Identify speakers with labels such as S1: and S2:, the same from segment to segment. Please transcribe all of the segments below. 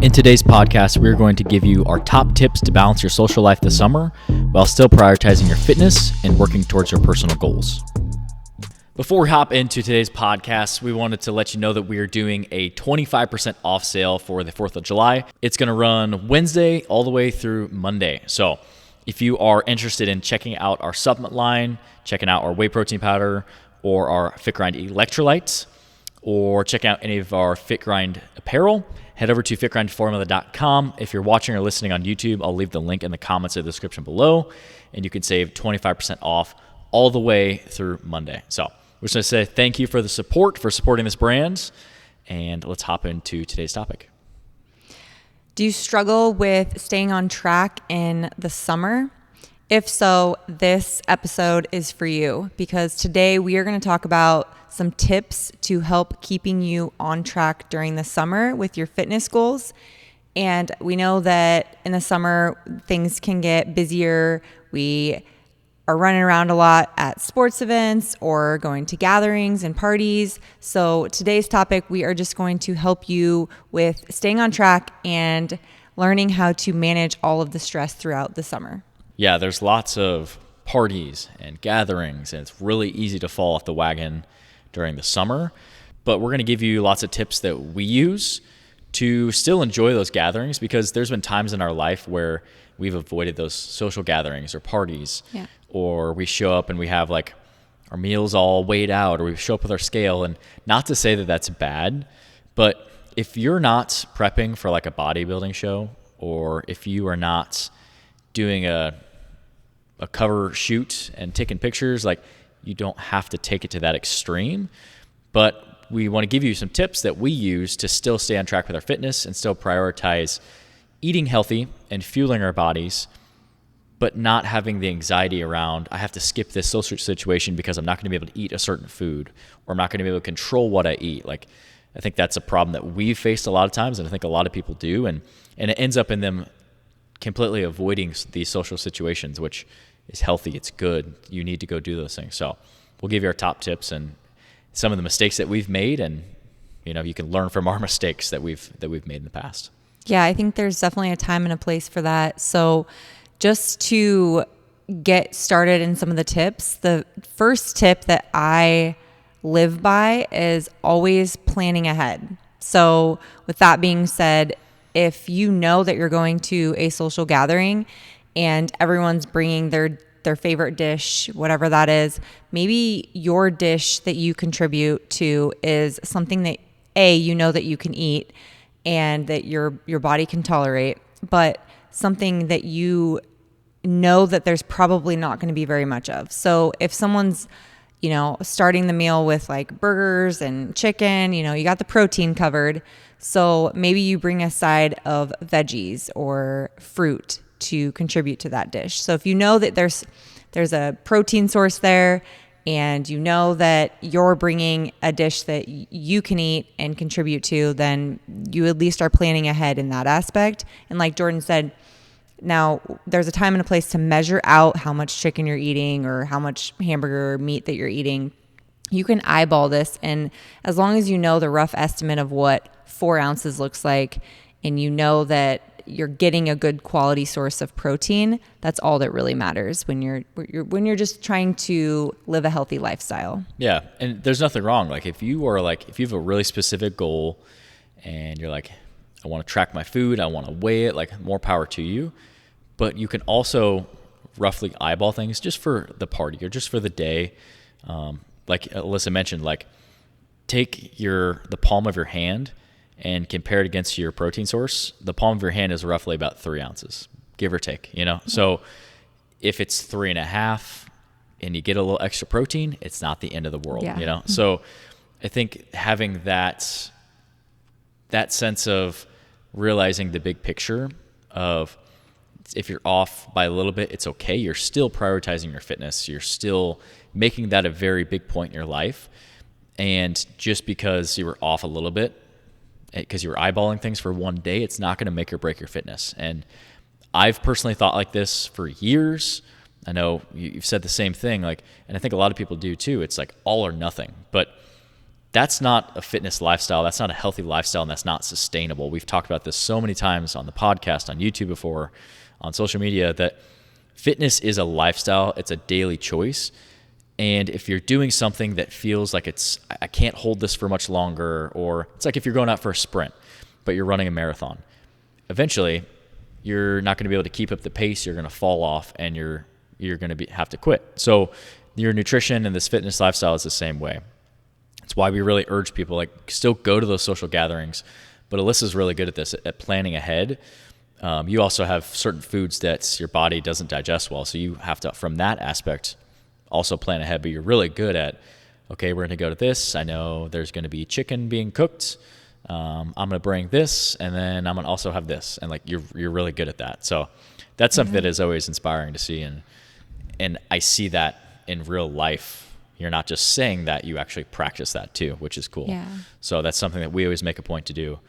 S1: In today's podcast, we're going to give you our top tips to balance your social life this summer while still prioritizing your fitness and working towards your personal goals. Before we hop into today's podcast, we wanted to let you know that we are doing a 25% off sale for the 4th of July. It's going to run Wednesday all the way through Monday. So if you are interested in checking out our supplement line, checking out our whey protein powder or our FitGrind electrolytes, or check out any of our FitGrind apparel, head over to fitgrindformula.com. If you're watching or listening on YouTube, I'll leave the link in the comments of the description below, and you can save 25% off all the way through Monday. So we're just going to say thank you for the support, for supporting this brand, and let's hop into today's topic.
S2: Do you struggle with staying on track in the summer? If so, this episode is for you, because today we are going to talk about some tips to help keeping you on track during the summer with your fitness goals. And we know that in the summer, things can get busier. We are running around a lot at sports events or going to gatherings and parties. So today's topic, we are just going to help you with staying on track and learning how to manage all of the stress throughout the summer.
S1: Yeah, there's lots of parties and gatherings, and it's really easy to fall off the wagon during the summer. But we're going to give you lots of tips that we use to still enjoy those gatherings, because there's been times in our life where we've avoided those social gatherings or parties, or we show up and we have like our meals all weighed out, or we show up with our scale. And not to say that that's bad, but if you're not prepping for like a bodybuilding show, or if you are not doing a cover shoot and taking pictures, like, you don't have to take it to that extreme. But we want to give you some tips that we use to still stay on track with our fitness and still prioritize eating healthy and fueling our bodies, but not having the anxiety around, I have to skip this social situation because I'm not going to be able to eat a certain food, or I'm not going to be able to control what I eat. Like, I think that's a problem that we've faced a lot of times, and I think a lot of people do, and it ends up in them completely avoiding these social situations, which is healthy. It's good. You need to go do those things. So we'll give you our top tips and some of the mistakes that we've made, and you can learn from our mistakes that we've made in the past.
S2: Yeah, I think there's definitely a time and a place for that. So just to get started in some of the tips, the first tip that I live by is always planning ahead. So with that being said, if you know that you're going to a social gathering and everyone's bringing their favorite dish, whatever that is, maybe your dish that you contribute to is something that you know that you can eat and that your body can tolerate, but something that you know that there's probably not going to be very much of. So if someone's starting the meal with like burgers and chicken, you got the protein covered. So maybe you bring a side of veggies or fruit to contribute to that dish. So if you know that there's a protein source there, and you know that you're bringing a dish that you can eat and contribute to, then you at least are planning ahead in that aspect. And like Jordan said, now there's a time and a place to measure out how much chicken you're eating or how much hamburger meat that you're eating. You can eyeball this, and as long as you know the rough estimate of what 4 ounces looks like, and you know that you're getting a good quality source of protein, that's all that really matters when you're just trying to live a healthy lifestyle.
S1: Yeah, and there's nothing wrong. Like, if you have a really specific goal and you're like, I want to track my food, I want to weigh it, like, more power to you. But you can also roughly eyeball things just for the party or just for the day. Like Alyssa mentioned, like, take the palm of your hand and compare it against your protein source. The palm of your hand is roughly about 3 ounces, give or take, So if it's 3.5 and you get a little extra protein, it's not the end of the world, So I think having that sense of realizing the big picture of, if you're off by a little bit, it's okay. You're still prioritizing your fitness. You're still making that a very big point in your life. And just because you were off a little bit, because you were eyeballing things for one day, it's not going to make or break your fitness. And I've personally thought like this for years. I know you've said the same thing, and I think a lot of people do too. It's like all or nothing. But that's not a fitness lifestyle. That's not a healthy lifestyle, and that's not sustainable. We've talked about this so many times on the podcast, on YouTube before, on social media, that fitness is a lifestyle. It's a daily choice. And if you're doing something that feels like I can't hold this for much longer, or it's like if you're going out for a sprint, but you're running a marathon, eventually you're not going to be able to keep up the pace. You're going to fall off, and you're going to have to quit. So your nutrition and this fitness lifestyle is the same way. It's why we really urge people, like, still go to those social gatherings. But Alyssa's really good at this, at planning ahead. You also have certain foods that your body doesn't digest well. So you have to, from that aspect, also plan ahead. But you're really good at, okay, we're going to go to this. I know there's going to be chicken being cooked. I'm going to bring this, and then I'm going to also have this. And like, you're really good at that. So that's something that is always inspiring to see. And I see that in real life. You're not just saying that, you actually practice that too, which is cool.
S2: Yeah.
S1: So that's something that we always make a point to do.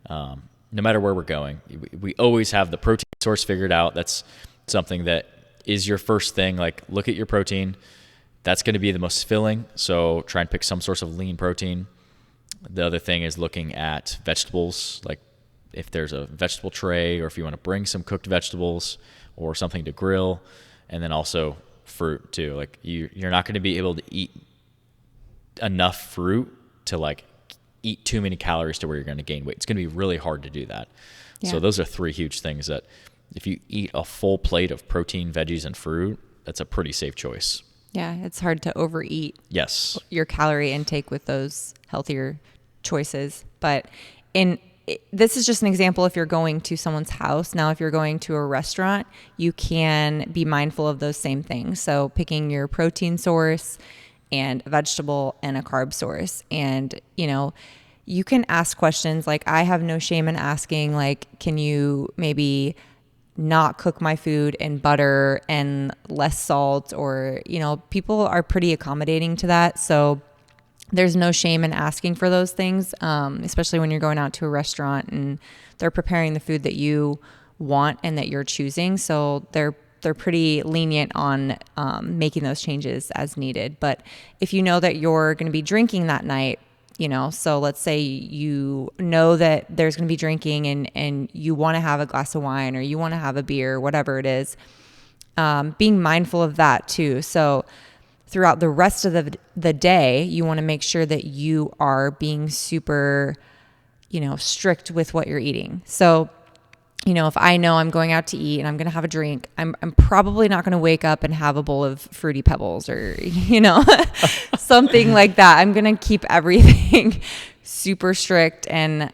S1: No matter where we're going, we always have the protein source figured out. That's something that is your first thing. Like, look at your protein. That's going to be the most filling. So try and pick some source of lean protein. The other thing is looking at vegetables, like if there's a vegetable tray, or if you want to bring some cooked vegetables or something to grill. And then also fruit too. Like, you're not going to be able to eat enough fruit to like eat too many calories to where you're going to gain weight. It's going to be really hard to do that. Yeah. So those are 3 huge things that if you eat a full plate of protein, veggies, and fruit, that's a pretty safe choice.
S2: Yeah, it's hard to overeat your calorie intake with those healthier choices. But this is just an example if you're going to someone's house. Now, if you're going to a restaurant, you can be mindful of those same things. So picking your protein source and a vegetable and a carb source. And, you can ask questions. Like, I have no shame in asking, like, can you maybe not cook my food in butter and less salt? Or, people are pretty accommodating to that. So there's no shame in asking for those things, especially when you're going out to a restaurant and they're preparing the food that you want and that you're choosing. So they're pretty lenient on making those changes as needed. But if you know that you're going to be drinking that night, so let's say you know that there's going to be drinking and you want to have a glass of wine, or you want to have a beer, whatever it is, being mindful of that too. So throughout the rest of the day, you want to make sure that you are being super, strict with what you're eating. So, if I know I'm going out to eat and I'm going to have a drink, I'm probably not going to wake up and have a bowl of Fruity Pebbles or, something like that. I'm going to keep everything super strict and,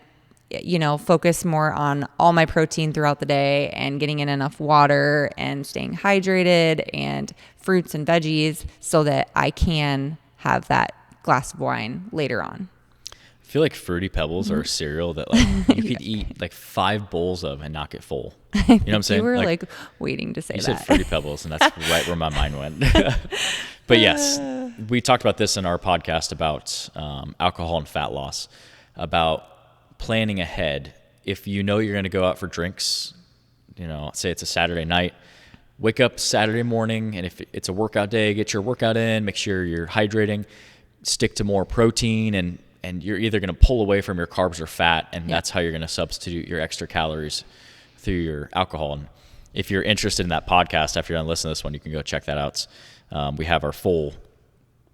S2: focus more on all my protein throughout the day and getting in enough water and staying hydrated and fruits and veggies so that I can have that glass of wine later on.
S1: I feel like Fruity Pebbles are a cereal that like you could eat like 5 bowls of and not get full. You know what I'm saying?
S2: You were like waiting to say that.
S1: You said Fruity Pebbles, and that's right where my mind went. But yes, we talked about this in our podcast about alcohol and fat loss, about planning ahead. If you know you're going to go out for drinks, say it's a Saturday night, wake up Saturday morning, and if it's a workout day, get your workout in, make sure you're hydrating, stick to more protein, and you're either going to pull away from your carbs or fat, and that's how you're going to substitute your extra calories through your alcohol. And if you're interested in that podcast, after you're done listening to this one, you can go check that out. We have our full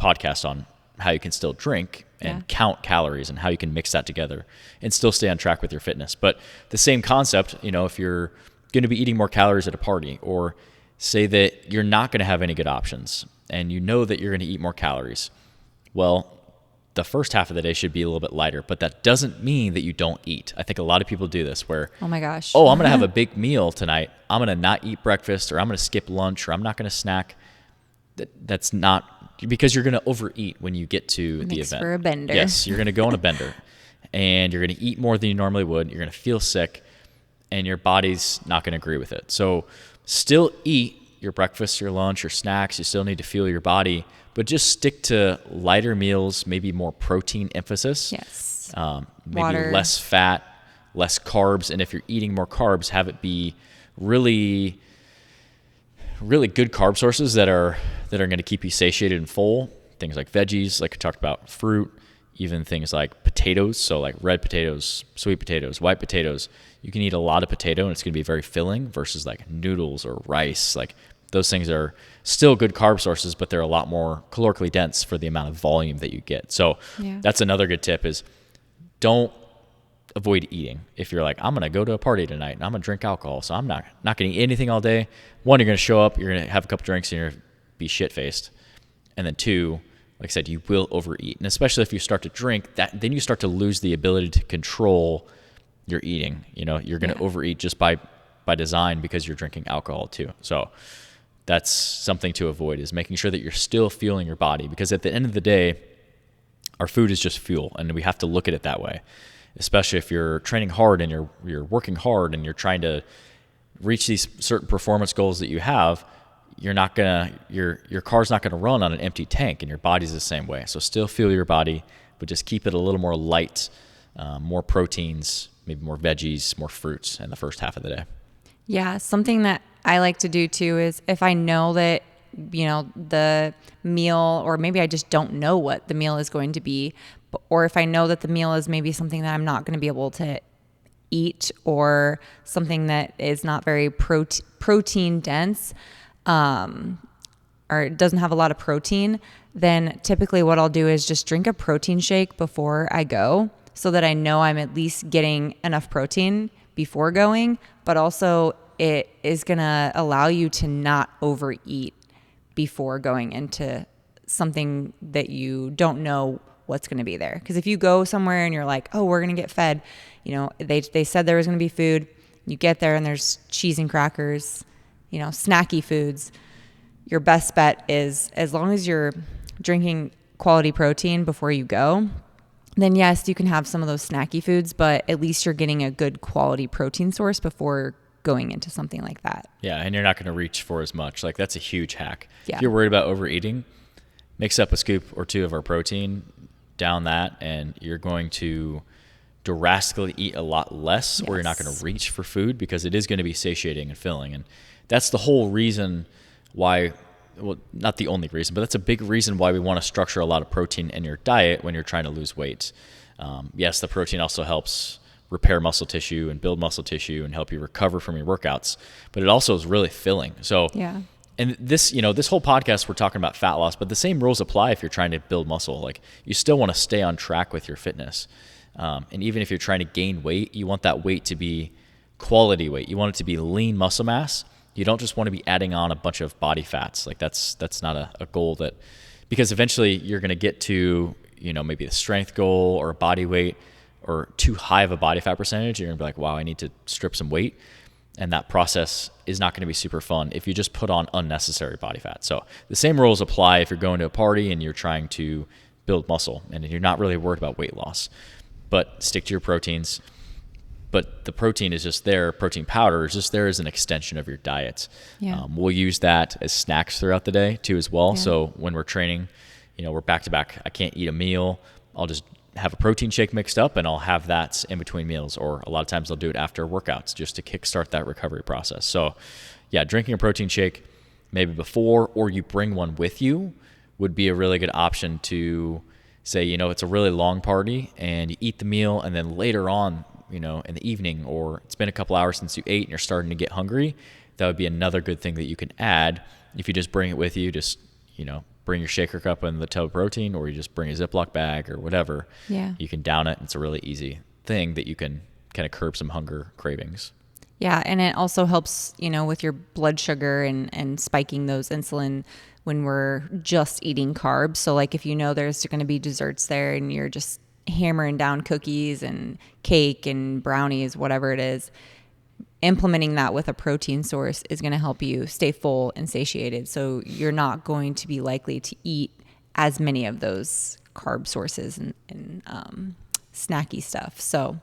S1: podcast on how you can still drink and count calories and how you can mix that together and still stay on track with your fitness. But the same concept, if you're going to be eating more calories at a party, or say that you're not going to have any good options and you know that you're going to eat more calories, well, the first half of the day should be a little bit lighter, but that doesn't mean that you don't eat. I think a lot of people do this where,
S2: oh my gosh,
S1: I'm going to have a big meal tonight. I'm going to not eat breakfast, or I'm going to skip lunch, or I'm not going to snack. That's not, because you're going to overeat when you get to the event.
S2: For a bender.
S1: Yes, you're going to go on a bender and you're going to eat more than you normally would. You're going to feel sick and your body's not going to agree with it. So still eat your breakfast, your lunch, your snacks. You still need to fuel your body, but just stick to lighter meals, maybe more protein emphasis.
S2: Yes.
S1: Maybe
S2: Water.
S1: Less fat, less carbs. And if you're eating more carbs, have it be really, really good carb sources that are going to keep you satiated and full. Things like veggies, like we talked about, fruit, even things like potatoes. So like red potatoes, sweet potatoes, white potatoes. You can eat a lot of potato and it's going to be very filling versus like noodles or rice. Like those things are still good carb sources, but they're a lot more calorically dense for the amount of volume that you get. So that's another good tip is don't avoid eating. If you're like, I'm going to go to a party tonight and I'm going to drink alcohol, so I'm not going to eat anything all day. One, you're going to show up, you're going to have a couple drinks and you're going to be shit-faced. And then two, like I said, you will overeat. And especially if you start to drink, then you start to lose the ability to control your eating. You know, you're going to overeat just by design because you're drinking alcohol too. So that's something to avoid, is making sure that you're still fueling your body, because at the end of the day, our food is just fuel, and we have to look at it that way. Especially if you're training hard and you're working hard and you're trying to reach these certain performance goals that you have, your car's not gonna run on an empty tank, and your body's the same way. So still fuel your body, but just keep it a little more light, more proteins, maybe more veggies, more fruits in the first half of the day.
S2: Yeah, something that I like to do too is if I know that, you know, the meal, or maybe I just don't know what the meal is going to be, or if I know that the meal is maybe something that I'm not going to be able to eat, or something that is not very protein dense, or it doesn't have a lot of protein, then typically what I'll do is just drink a protein shake before I go, so that I know I'm at least getting enough protein before going, but also it is going to allow you to not overeat before going into something that you don't know what's going to be there. Because if you go somewhere and you're like, oh, we're going to get fed, you know, they said there was going to be food, you get there and there's cheese and crackers, you know, snacky foods. Your best bet is, as long as you're drinking quality protein before you go, then yes, you can have some of those snacky foods, but at least you're getting a good quality protein source before going into something like that.
S1: Yeah, and you're not going to reach for as much. Like that's a huge hack.
S2: Yeah.
S1: If you're worried about overeating, mix up a scoop or two of our protein, down that, and you're going to drastically eat a lot less, or you're not going to reach for food, because it is going to be satiating and filling. And that's the whole reason why, well, not the only reason, but that's a big reason why we want to structure a lot of protein in your diet when you're trying to lose weight. Yes, the protein also helps repair muscle tissue and build muscle tissue and help you recover from your workouts, but it also is really filling. So and this, you know, this whole podcast, we're talking about fat loss, but the same rules apply if you're trying to build muscle. Like you still want to stay on track with your fitness. And even if you're trying to gain weight, you want that weight to be quality weight. You want it to be lean muscle mass. You don't just want to be adding on a bunch of body fats. Like that's not a goal, that, because eventually you're going to get to, you know, maybe a strength goal or a body weight or too high of a body fat percentage. You're going to be like, wow, I need to strip some weight. And that process is not going to be super fun if you just put on unnecessary body fat. So the same rules apply if you're going to a party and you're trying to build muscle and you're not really worried about weight loss. But stick to your proteins. But the protein is just there. Protein powder is just there as an extension of your diet.
S2: Yeah.
S1: We'll use that as snacks throughout the day too as well. Yeah. So when we're training, you know, we're back to back. I can't eat a meal. I'll just have a protein shake mixed up and I'll have that in between meals. Or a lot of times I'll do it after workouts just to kickstart that recovery process. So yeah, drinking a protein shake maybe before, or you bring one with you, would be a really good option to say, you know, it's a really long party and you eat the meal, and then later on, you know, in the evening, or it's been a couple hours since you ate and you're starting to get hungry, that would be another good thing that you can add. If you just bring it with you, just, you know, bring your shaker cup and the tub of protein, or you just bring a Ziploc bag or whatever.
S2: Yeah.
S1: You can down it. It's a really easy thing that you can kind of curb some hunger cravings.
S2: Yeah. And it also helps, you know, with your blood sugar and spiking those insulin when we're just eating carbs. So like if you know there's going to be desserts there and you're just hammering down cookies and cake and brownies, whatever it is, implementing that with a protein source is going to help you stay full and satiated. So you're not going to be likely to eat as many of those carb sources and snacky stuff. So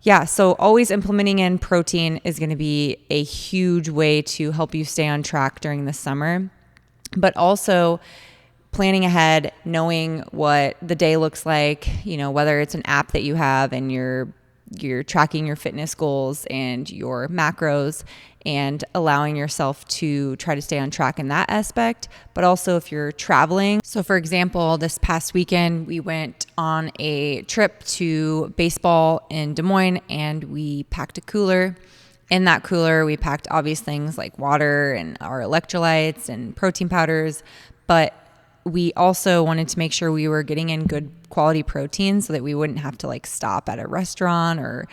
S2: yeah. So always implementing in protein is going to be a huge way to help you stay on track during the summer, but also planning ahead, knowing what the day looks like, you know, whether it's an app that you have and you're you're tracking your fitness goals and your macros and allowing yourself to try to stay on track in that aspect. But also if you're traveling. So for example, this past weekend, we went on a trip to baseball in Des Moines and we packed a cooler. In that cooler, we packed obvious things like water and our electrolytes and protein powders, but we also wanted to make sure we were getting in good quality protein so that we wouldn't have to like stop at a restaurant or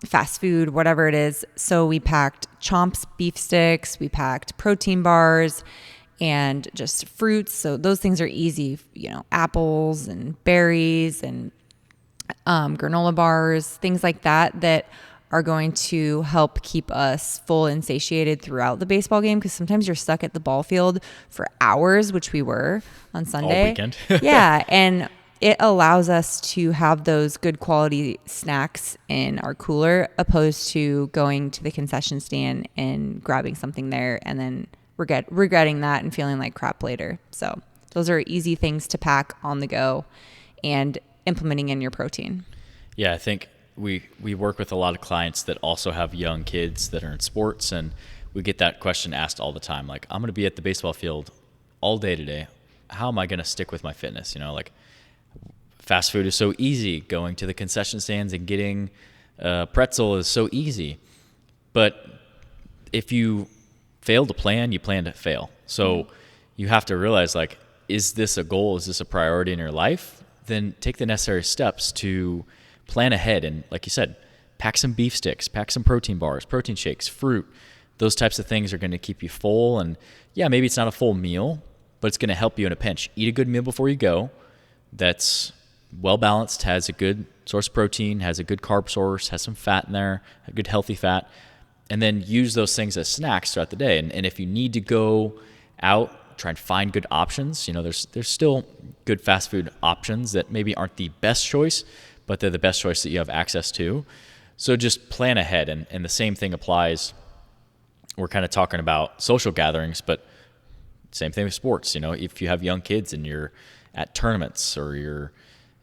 S2: fast food, whatever it is. So we packed Chomps beef sticks, we packed protein bars and just fruits. So those things are easy, apples and berries and granola bars, things like that are going to help keep us full and satiated throughout the baseball game, because sometimes you're stuck at the ball field for hours, which we were on Sunday.
S1: All weekend.
S2: Yeah, and it allows us to have those good quality snacks in our cooler, opposed to going to the concession stand and grabbing something there and then regretting that and feeling like crap later. So those are easy things to pack on the go and implementing in your protein.
S1: Yeah, I think we work with a lot of clients that also have young kids that are in sports, and we get that question asked all the time. Like, I'm going to be at the baseball field all day today. How am I going to stick with my fitness? Like fast food is so easy. Going to the concession stands and getting pretzel is so easy. But if you fail to plan, you plan to fail. So you have to realize, like, is this a goal? Is this a priority in your life? Then take the necessary steps to plan ahead. And like you said, pack some beef sticks, pack some protein bars, protein shakes, fruit. Those types of things are going to keep you full. And yeah, maybe it's not a full meal, but it's going to help you in a pinch. Eat a good meal before you go that's well balanced, has a good source of protein, has a good carb source, has some fat in there, a good healthy fat, and then use those things as snacks throughout the day. And if you need to go out, try and find good options. There's still good fast food options that maybe aren't the best choice, but they're the best choice that you have access to. So just plan ahead. And the same thing applies. We're kind of talking about social gatherings, but same thing with sports. If you have young kids and you're at tournaments or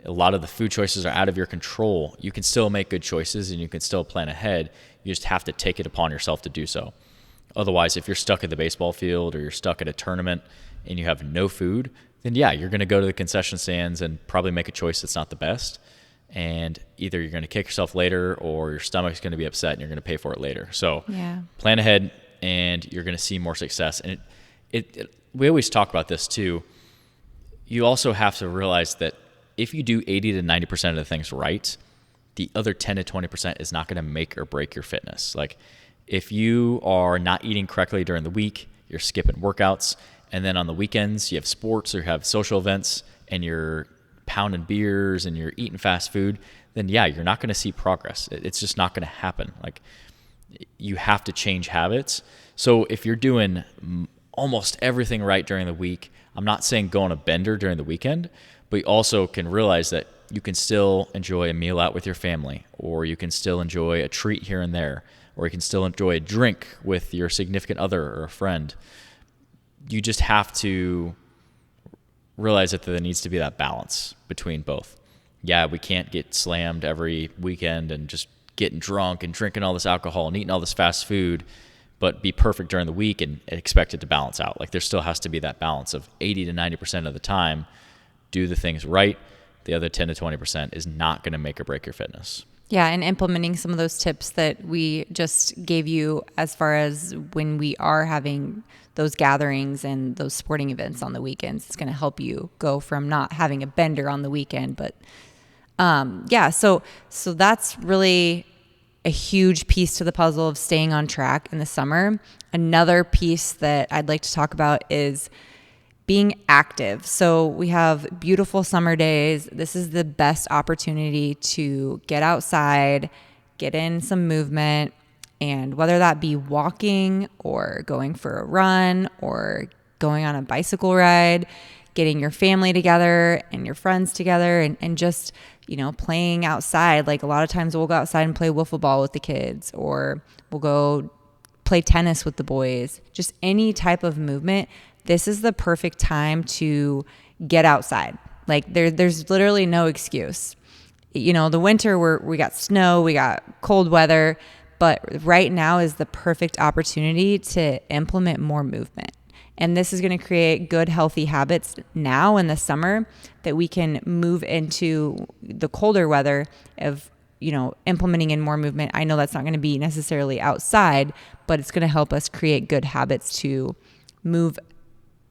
S1: a lot of the food choices are out of your control, you can still make good choices and you can still plan ahead. You just have to take it upon yourself to do so. Otherwise, if you're stuck at the baseball field or you're stuck at a tournament and you have no food, then yeah, you're going to go to the concession stands and probably make a choice that's not the best. And either you're going to kick yourself later or your stomach's going to be upset and you're going to pay for it later. So plan ahead and you're going to see more success. And we always talk about this too. You also have to realize that if you do 80 to 90% of the things right, the other 10 to 20% is not going to make or break your fitness. Like if you are not eating correctly during the week, you're skipping workouts, and then on the weekends you have sports or you have social events and you're pounding beers and you're eating fast food, then yeah, you're not going to see progress. It's just not going to happen. Like you have to change habits. So if you're doing almost everything right during the week, I'm not saying go on a bender during the weekend, but you also can realize that you can still enjoy a meal out with your family, or you can still enjoy a treat here and there, or you can still enjoy a drink with your significant other or a friend. You just have to realize that there needs to be that balance between both. Yeah, we can't get slammed every weekend and just getting drunk and drinking all this alcohol and eating all this fast food, but be perfect during the week and expect it to balance out. Like there still has to be that balance of 80 to 90% of the time, do the things right. The other 10 to 20% is not going to make or break your fitness.
S2: Yeah, and implementing some of those tips that we just gave you as far as when we are having those gatherings and those sporting events on the weekends, it's going to help you go from not having a bender on the weekend. But so that's really a huge piece to the puzzle of staying on track in the summer. Another piece that I'd like to talk about is being active. So we have beautiful summer days. This is the best opportunity to get outside, get in some movement, and whether that be walking or going for a run or going on a bicycle ride, getting your family together and your friends together and just, playing outside. Like a lot of times we'll go outside and play wiffle ball with the kids, or we'll go play tennis with the boys, just any type of movement. This is the perfect time to get outside. Like there's literally no excuse. the winter we got snow, we got cold weather, but right now is the perfect opportunity to implement more movement. And this is going to create good, healthy habits now in the summer that we can move into the colder weather of, implementing in more movement. I know that's not going to be necessarily outside, but it's going to help us create good habits to move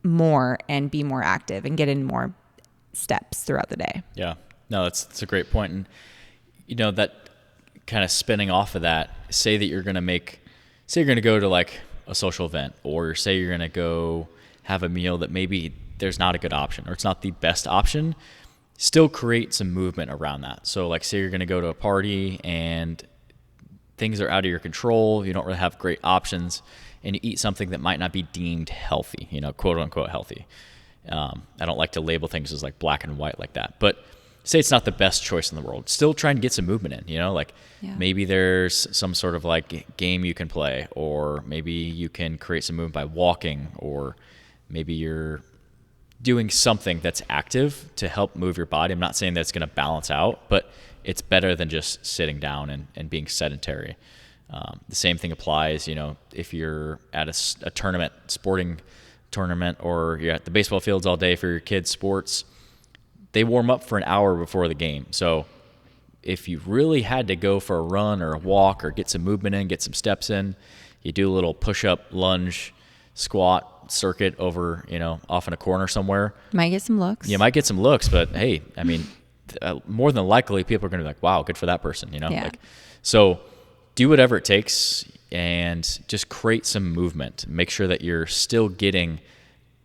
S2: more and be more active and get in more steps throughout the day.
S1: Yeah, no, that's a great point. And, that kind of spinning off of that, say you're going to go to like a social event, or say you're going to go have a meal that maybe there's not a good option or it's not the best option, still create some movement around that. So like say you're going to go to a party and things are out of your control, you don't really have great options, and you eat something that might not be deemed healthy, quote unquote healthy. I don't like to label things as like black and white like that, but say it's not the best choice in the world, still try and get some movement in, maybe there's some sort of like game you can play, or maybe you can create some movement by walking, or maybe you're doing something that's active to help move your body. I'm not saying that it's going to balance out, but it's better than just sitting down and being sedentary. The same thing applies, if you're at a tournament, sporting tournament, or you're at the baseball fields all day for your kids' sports. They warm up for an hour before the game. So if you really had to go for a run or a walk or get some movement in, get some steps in, you do a little push-up, lunge, squat circuit over, off in a corner somewhere.
S2: Might get some looks.
S1: You might get some looks, but hey, I mean, more than likely people are going to be like, wow, good for that person,
S2: Yeah.
S1: So do whatever it takes and just create some movement. Make sure that you're still getting a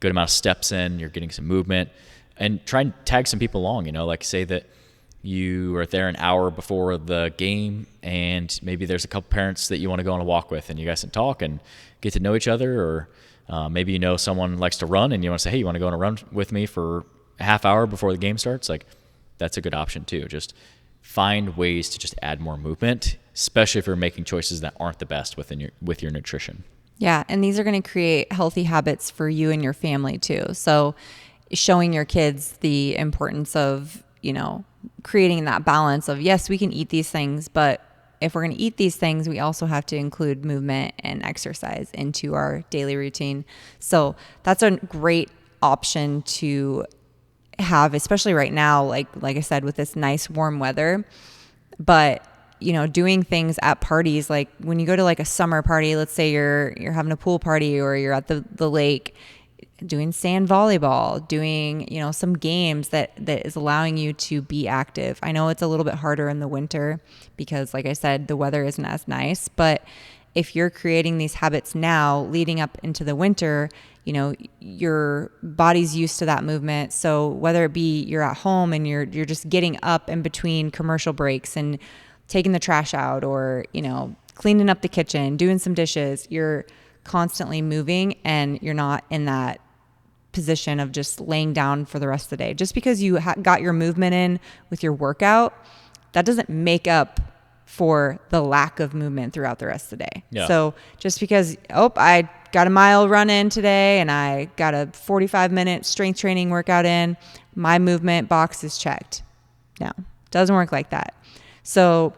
S1: good amount of steps in, you're getting some movement. And try and tag some people along, like say that you are there an hour before the game and maybe there's a couple parents that you want to go on a walk with and you guys can talk and get to know each other. Or maybe someone likes to run and you want to say, hey, you want to go on a run with me for a half hour before the game starts? Like, that's a good option too. Just find ways to just add more movement, especially if you're making choices that aren't the best with your nutrition.
S2: Yeah, and these are going to create healthy habits for you and your family too. So showing your kids the importance of, creating that balance of, yes, we can eat these things, but if we're going to eat these things, we also have to include movement and exercise into our daily routine. So that's a great option to have, especially right now, like I said, with this nice warm weather. But doing things at parties, like when you go to like a summer party, let's say you're having a pool party or you're at the lake, doing sand volleyball, doing, some games that is allowing you to be active. I know it's a little bit harder in the winter because, like I said, the weather isn't as nice, but if you're creating these habits now leading up into the winter, your body's used to that movement. So whether it be you're at home and you're just getting up in between commercial breaks and taking the trash out, or, cleaning up the kitchen, doing some dishes, you're constantly moving and you're not in that position of just laying down for the rest of the day. Just because you got your movement in with your workout, that doesn't make up for the lack of movement throughout the rest of the day.
S1: Yeah.
S2: So just because, I got a mile run in today and I got a 45-minute strength training workout in, my movement box is checked. No, doesn't work like that. So,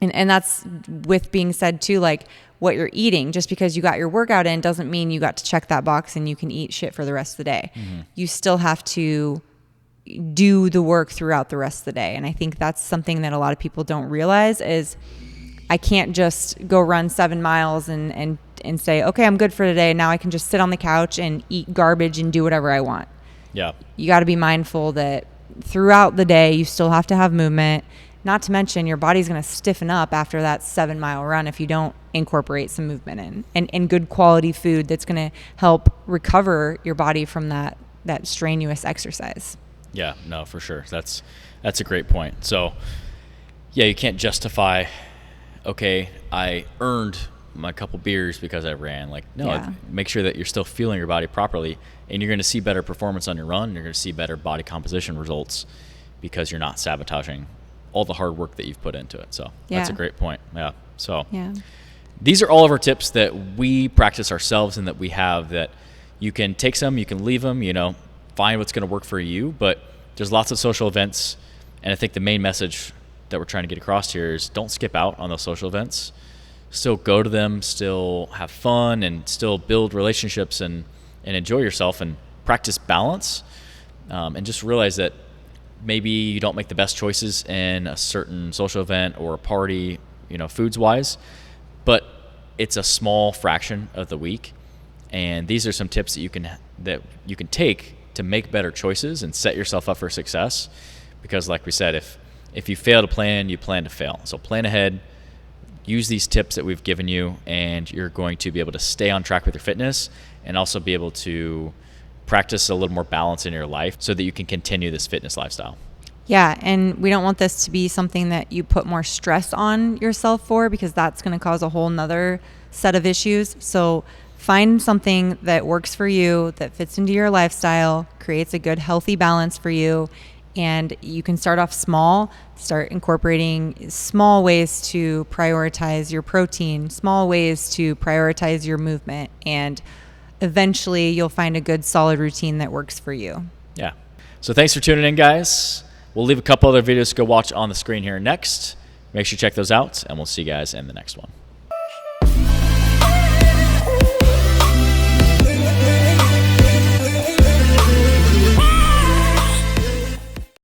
S2: and that's with being said too, like what you're eating, just because you got your workout in doesn't mean you got to check that box and you can eat shit for the rest of the day. Mm-hmm. You still have to do the work throughout the rest of the day. And I think that's something that a lot of people don't realize is I can't just go run 7 miles and say, okay, I'm good for today. Now I can just sit on the couch and eat garbage and do whatever I want.
S1: Yeah.
S2: You got to be mindful that throughout the day, you still have to have movement. Not to mention your body's going to stiffen up after that 7-mile run if you don't incorporate some movement in and good quality food that's going to help recover your body from that strenuous exercise.
S1: Yeah, no, for sure. That's a great point. So, yeah, you can't justify, okay, I earned my couple beers because I ran. Like, no,
S2: Yeah.
S1: Make sure that you're still feeling your body properly, and you're going to see better performance on your run. You're going to see better body composition results because you're not sabotaging all the hard work that you've put into it. So that's a great point. Yeah. So these are all of our tips that we practice ourselves and that we have, that you can take some, you can leave them, find what's going to work for you. But there's lots of social events. And I think the main message that we're trying to get across here is don't skip out on those social events. Still go to them, still have fun, and still build relationships and enjoy yourself and practice balance. And just realize that maybe you don't make the best choices in a certain social event or a party, foods wise, but it's a small fraction of the week. And these are some tips that you can take to make better choices and set yourself up for success. Because like we said, if you fail to plan, you plan to fail. So plan ahead, use these tips that we've given you, and you're going to be able to stay on track with your fitness and also be able to practice a little more balance in your life so that you can continue this fitness lifestyle.
S2: Yeah, and we don't want this to be something that you put more stress on yourself for, because that's going to cause a whole nother set of issues. So find something that works for you, that fits into your lifestyle, creates a good, healthy balance for you. And you can start off small, start incorporating small ways to prioritize your protein, small ways to prioritize your movement, and eventually you'll find a good solid routine that works for you.
S1: Yeah. So thanks for tuning in, guys. We'll leave a couple other videos to go watch on the screen here next. Make sure you check those out, and we'll see you guys in the next one.